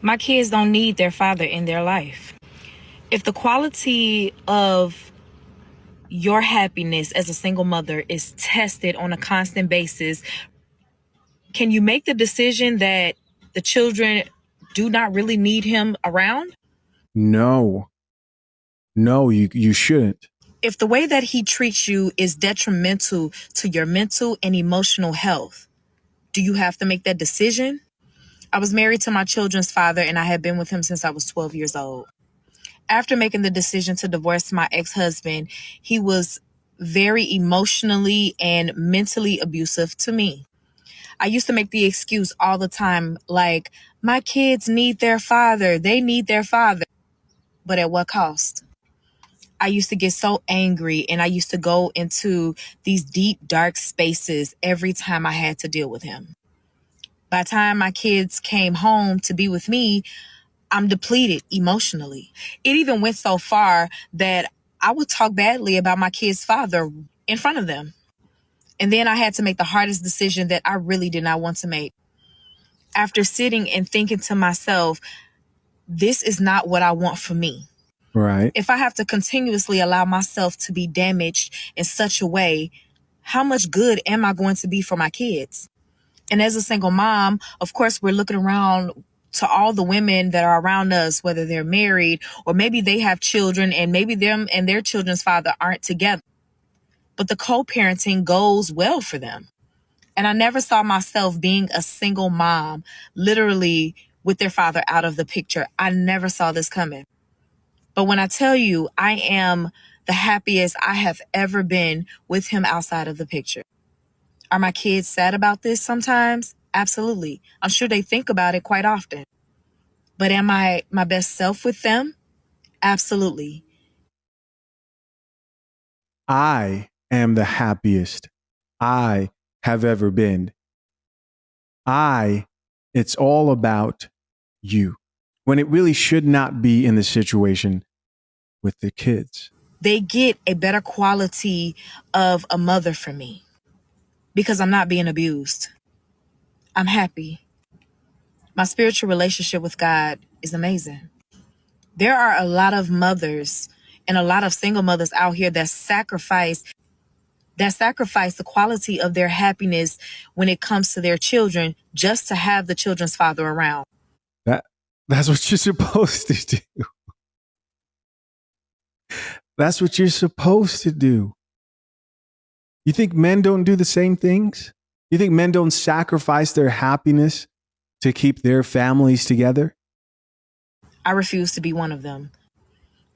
My kids don't need their father in their life. If the quality of your happiness as a single mother is tested on a constant basis, can you make the decision that the children do not really need him around? No, no, you shouldn't. If the way that he treats you is detrimental to your mental and emotional health, do you have to make that decision? I was married to my children's father and I had been with him since I was 12 years old. After making the decision to divorce my ex-husband, he was very emotionally and mentally abusive to me. I used to make the excuse all the time, like, my kids need their father. They need their father. But at what cost? I used to get so angry and I used to go into these deep, dark spaces every time I had to deal with him. By the time my kids came home to be with me, I'm depleted emotionally. It even went so far that I would talk badly about my kid's father in front of them. And then I had to make the hardest decision that I really did not want to make. After sitting and thinking to myself, this is not what I want for me. Right. If I have to continuously allow myself to be damaged in such a way, how much good am I going to be for my kids? And as a single mom, of course, we're looking around to all the women that are around us, whether they're married or maybe they have children and maybe them and their children's father aren't together. But the co-parenting goes well for them. And I never saw myself being a single mom, literally with their father out of the picture. I never saw this coming. But when I tell you, I am the happiest I have ever been with him outside of the picture. Are my kids sad about this sometimes? Absolutely. I'm sure they think about it quite often. But am I my best self with them? Absolutely. I am the happiest I have ever been. It's all about you. When it really should not be in the situation with the kids. They get a better quality of a mother for me because I'm not being abused. I'm happy. My spiritual relationship with God is amazing. There are a lot of mothers and a lot of single mothers out here that sacrifice the quality of their happiness when it comes to their children just to have the children's father around. That's what you're supposed to do. That's what you're supposed to do. You think men don't do the same things? You think men don't sacrifice their happiness to keep their families together? I refuse to be one of them.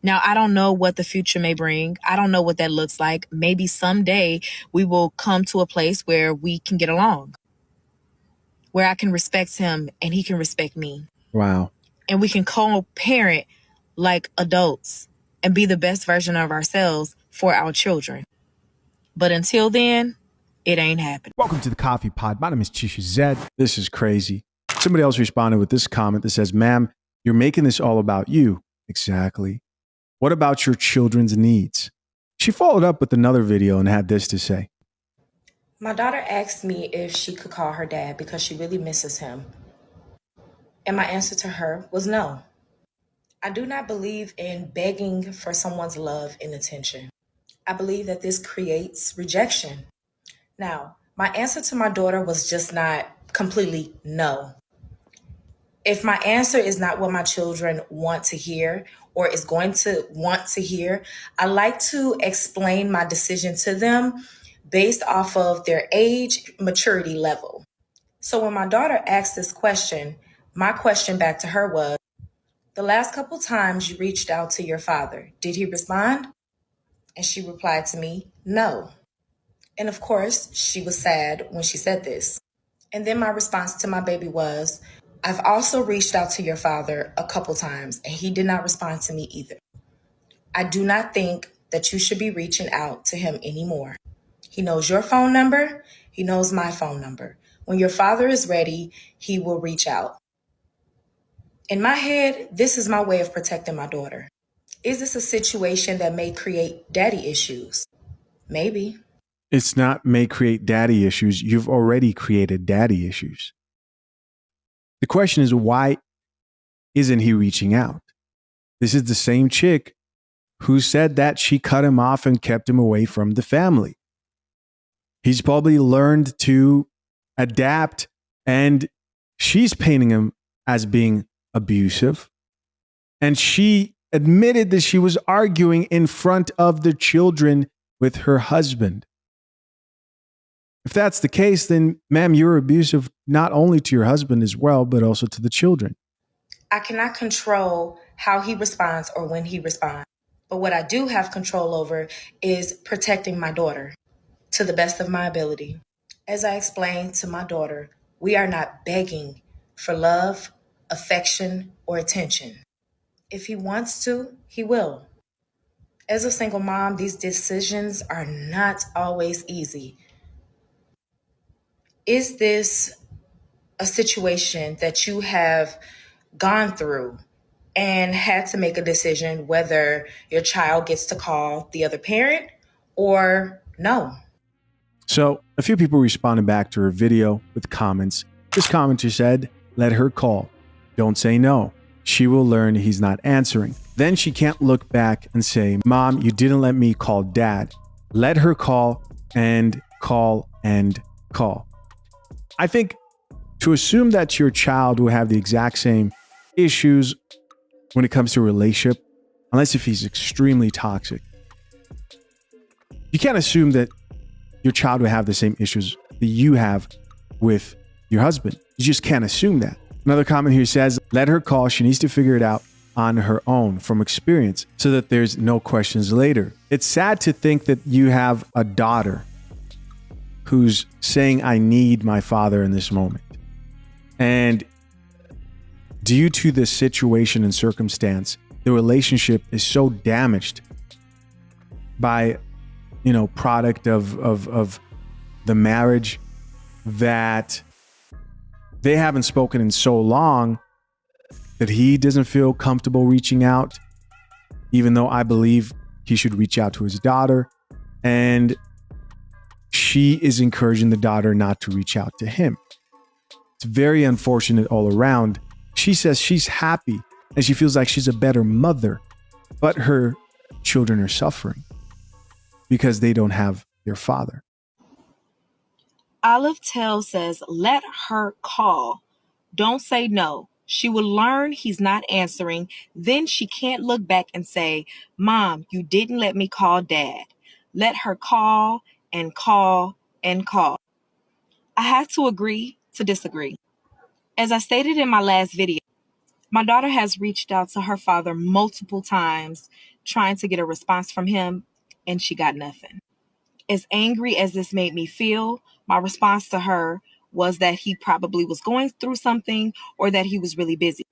Now, I don't know what the future may bring. I don't know what that looks like. Maybe someday we will come to a place where we can get along, where I can respect him and he can respect me. Wow. And we can co-parent like adults and be the best version of ourselves for our children. But until then, it ain't happening. Welcome to the Coffee Pod. My name is Chisha Zed. This is crazy. Somebody else responded with this comment that says, ma'am, you're making this all about you. Exactly. What about your children's needs? She followed up with another video and had this to say. My daughter asked me if she could call her dad because she really misses him. And my answer to her was no. I do not believe in begging for someone's love and attention. I believe that this creates rejection. Now, my answer to my daughter was just not completely no. If my answer is not what my children want to hear or is going to want to hear, I like to explain my decision to them based off of their age maturity level. So when my daughter asked this question, my question back to her was, the last couple times you reached out to your father, did he respond? And she replied to me, no. And of course, she was sad when she said this. And then my response to my baby was, I've also reached out to your father a couple times and he did not respond to me either. I do not think that you should be reaching out to him anymore. He knows your phone number. He knows my phone number. When your father is ready, he will reach out. In my head, this is my way of protecting my daughter. Is this a situation that may create daddy issues? Maybe. It's not may create daddy issues. You've already created daddy issues. The question is, why isn't he reaching out? This is the same chick who said that she cut him off and kept him away from the family. He's probably learned to adapt, and she's painting him as being abusive. And she admitted that she was arguing in front of the children with her husband. If that's the case, then, ma'am, you're abusive not only to your husband as well, but also to the children. I cannot control how he responds or when he responds. But what I do have control over is protecting my daughter to the best of my ability. As I explained to my daughter, we are not begging for love, affection, or attention. If he wants to, he will. As a single mom, these decisions are not always easy. Is this a situation that you have gone through and had to make a decision whether your child gets to call the other parent or no? So a few people responded back to her video with comments. This commenter said, let her call. Don't say no. She will learn he's not answering. Then she can't look back and say, Mom, you didn't let me call Dad. Let her call and call and call. I think to assume that your child will have the exact same issues when it comes to a relationship, unless if he's extremely toxic, you can't assume that your child will have the same issues that you have with your husband. You just can't assume that. Another comment here says, let her call. She needs to figure it out on her own from experience so that there's no questions later. It's sad to think that you have a daughter who's saying, I need my father in this moment. And due to the situation and circumstance, the relationship is so damaged by, product of the marriage that they haven't spoken in so long that he doesn't feel comfortable reaching out, even though I believe he should reach out to his daughter. And she is encouraging the daughter not to reach out to him. It's very unfortunate all around. She says she's happy and she feels like she's a better mother, but her children are suffering because they don't have their father. Olive Tell says, let her call. Don't say no. She will learn he's not answering. Then she can't look back and say, Mom, you didn't let me call Dad. Let her call and call and call. I have to agree to disagree. As I stated in my last video, my daughter has reached out to her father multiple times trying to get a response from him, and she got nothing. As angry as this made me feel, my response to her was that he probably was going through something or that he was really busy.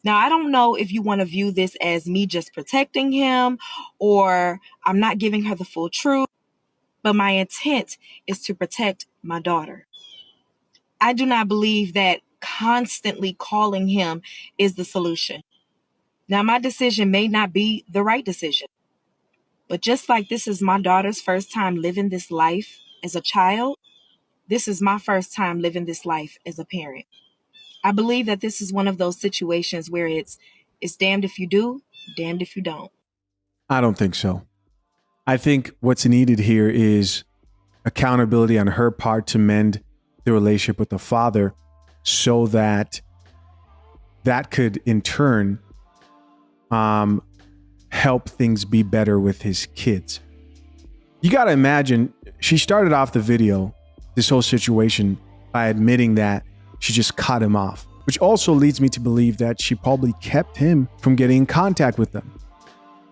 Now, I don't know if you want to view this as me just protecting him or I'm not giving her the full truth, but my intent is to protect my daughter. I do not believe that constantly calling him is the solution. Now, my decision may not be the right decision, but just like this is my daughter's first time living this life as a child, this is my first time living this life as a parent. I believe that this is one of those situations where it's damned if you do, damned if you don't. I don't think so. I think what's needed here is accountability on her part to mend the relationship with the father so that that could in turn help things be better with his kids. You got to imagine she started off the video, this whole situation, by admitting that she just cut him off, which also leads me to believe that she probably kept him from getting in contact with them,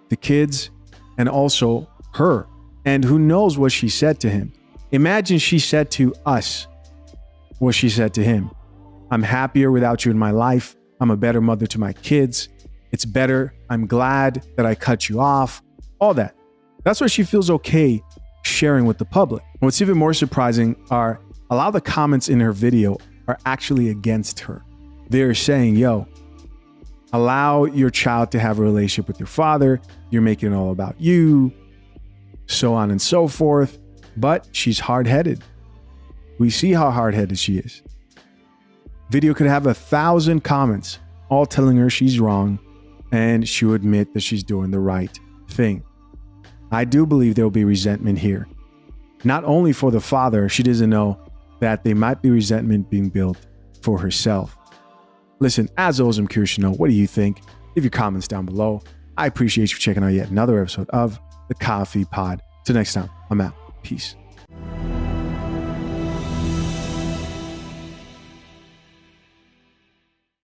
the kids, and also her. And who knows what she said to him. Imagine she said to us what she said to him. I'm happier without you in my life. I'm a better mother to my kids. It's better. I'm glad that I cut you off. All that. That's what she feels okay sharing with the public. What's even more surprising are a lot of the comments in her video are actually against her. They're saying, yo, allow your child to have a relationship with your father. You're making it all about you, so on and so forth. But she's hard-headed. We see how hard-headed she is. Video could have 1,000 comments all telling her she's wrong, and she'll admit that she's doing the right thing. I do believe there will be resentment here. Not only for the father, she doesn't know that there might be resentment being built for herself. Listen, as always, I'm curious to know, what do you think? Leave your comments down below. I appreciate you checking out yet another episode of the Coffee Pod. Till next time, I'm out. Peace.